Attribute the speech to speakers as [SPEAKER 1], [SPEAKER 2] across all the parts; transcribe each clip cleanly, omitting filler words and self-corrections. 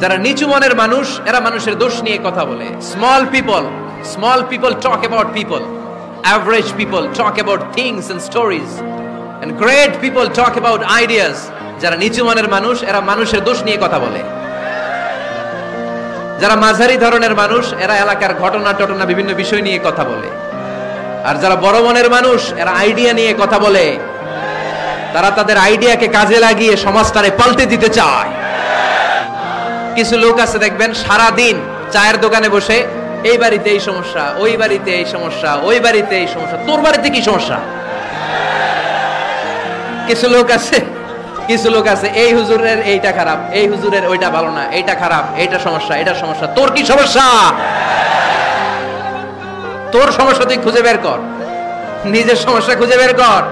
[SPEAKER 1] যারা নিচু মনের মানুষ এরা মানুষের দোষ নিয়ে কথা বলে। Small people talk about people, average people talk about things and stories, and great people talk about ideas. যারা নিচু মনের মানুষ এরা মানুষের দোষ নিয়ে কথা বলে। যারা মাঝারি ধরনের মানুষ এরা এলাকার ঘটনা বিভিন্ন বিষয় নিয়ে কথা বলে। আর যারা বড় মনের মানুষ এরা আইডিয়া নিয়ে কথা বলে। তারা তাদের আইডিয়াকে কাজে লাগিয়ে সমাজটারে পাল্টে দিতে চায়। কিছু লোক আছে দেখবেন সারা দিন চায়ের দোকানে বসে এই বাড়িতে এই সমস্যা, ওই বাড়িতে এই সমস্যা, ওই বাড়িতে এই সমস্যা, তোর বাড়িতে কি সমস্যা। কিছু লোক আছে এই হুজুরের এইটা খারাপ, এই হুজুরের ওইটা ভালো না, এইটা খারাপ, এইটা সমস্যা, এটা সমস্যা, তোর কি সমস্যা? তোর সমস্যা তুই খুঁজে বের কর, নিজের সমস্যা খুঁজে বের কর।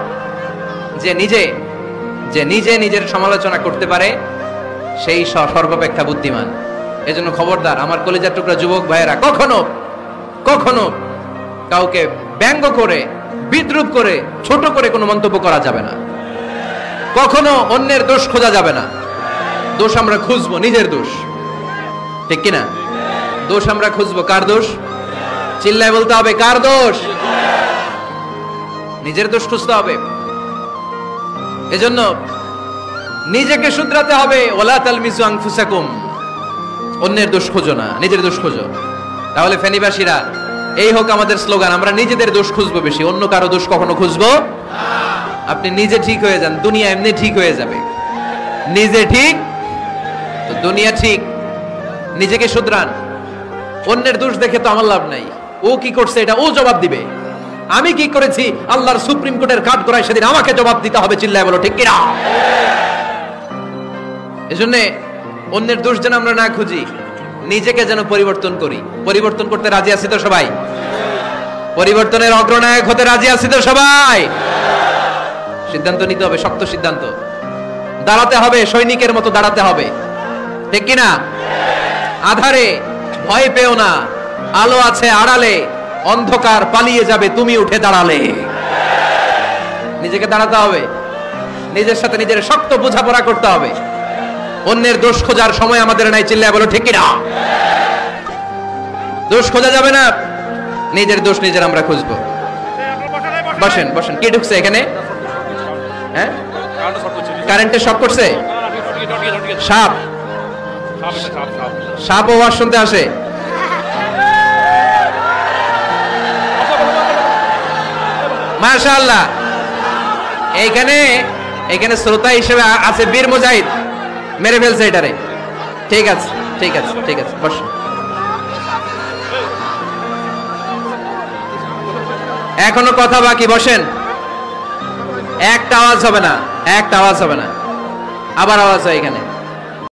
[SPEAKER 1] যে নিজে নিজের সমালোচনা করতে পারে সেই সর্বাপেক্ষা বুদ্ধিমান। এজন্য খবরদার আমার কলিজার টুকরা যুবক ভাইয়েরা, কখনো কাউকে ব্যঙ্গ করে, বিদ্রুপ করে, ছোট করে কোনো মন্তব্য করা যাবে না। কখনো অন্যের দোষ খোঁজা যাবে না। দোষ আমরা খুঁজবো, নিজের দোষ, ঠিক কিনা? দোষ আমরা খুঁজবো, কার দোষ? চিল্লায় বলতে হবে, কার দোষ? নিজের দোষ খুঁজতে হবে। এজন্য নিজেকে শুধরাতে হবে। ওয়ালা তালমিজু আনফুসাকুম, অন্যের দোষ খোঁজো না, নিজের দোষ খোঁজো। তাহলে ফেনীবাসীরা, এই হোক আমাদের স্লোগান, আমরা নিজেদের দোষ খুঁজবো বেশি, অন্য কারো দোষ কখনো খুঁজবো। আপনি নিজে ঠিক হয়ে যান, দুনিয়া এমনি ঠিক হয়ে যাবে। নিজে ঠিক তো দুনিয়া ঠিক। নিজেকে শুধরান। অন্যের দোষ দেখে তো আমার লাভ নাই। ও কি করছে এটা ও জবাব দিবে, আমি কি করেছি আল্লাহর সুপ্রিম কোর্টের কাঠ করায় সেদিন আমাকে জবাব দিতে হবে। চিল্লায় বলো, ঠিক কিনা? এজন্য অন্যের দোষ যেন আমরা না খুঁজি, নিজেকে যেন পরিবর্তন করি। পরিবর্তন করতে রাজি আছি তো সবাই? পরিবর্তনের অগ্রনায়ক হতে রাজি আছি তো সবাই? সিদ্ধান্ত নিতে হবে, শক্ত সিদ্ধান্ত। দাঁড়াতে হবে, সৈনিকের মতো দাঁড়াতে হবে, ঠিক কিনা? আধারে ভয় পেও না, আলো আছে আড়ালে, অন্ধকার পালিয়ে যাবে তুমি উঠে দাঁড়ালে। নিজেকে দাঁড়াতে হবে, নিজের সাথে নিজের শক্ত বোঝাপড়া করতে হবে। অন্যের দোষ খোঁজার সময় আমাদের নাই। চিল্লায় বলো, ঠিক কিনা? দোষ খোঁজা যাবে না, নিজের দোষ নিজের আমরা খুঁজবো। বসেন বসেন। কে ঢুকছে এখানে? হ্যাঁ, কারেন্টের শক করছে? সাপ ওয়াজ শুনতে আসে? মাশাআল্লাহ। এইখানে শ্রোতা হিসেবে আছে বীর মুজাহিদ, মেরে ফেলছে এটারে। ঠিক আছে ঠিক আছে ঠিক আছে, বস। এখনো কথা বাকি, বসেন। একটা আওয়াজ হবে না, একটা আওয়াজ হবে না। আবার আওয়াজ হয় এখানে।